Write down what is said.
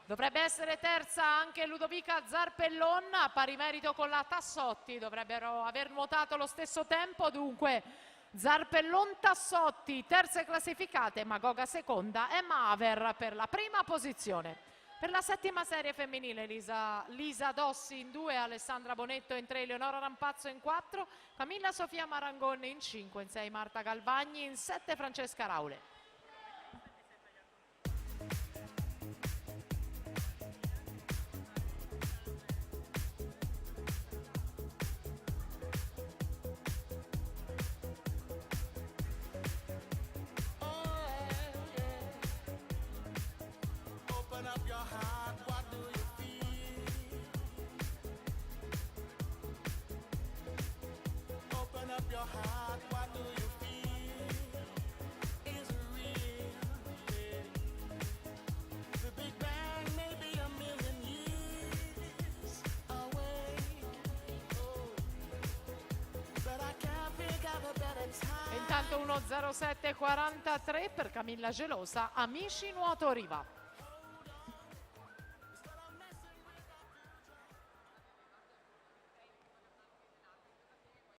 Dovrebbe essere terza anche Ludovica Zarpellon, a pari merito con la Tassotti, dovrebbero aver nuotato lo stesso tempo, dunque Zarpellon Tassotti terze classificate, Magoga seconda e Maver per la prima posizione. Per la settima serie femminile Lisa Dossi in 2, Alessandra Bonetto in 3, Eleonora Rampazzo in 4, Camilla Sofia Marangoni in 5, in 6 Marta Galvagni, in 7 Francesca Raule. Open up your heart, what do you feel? Open up your heart, what do you feel? Is it real? Yeah. The Big Bang may be a million years away. Oh, but I can't figure out a better time. Intanto 1:07:43 per Camilla Gelosa, Amici Nuoto Riva.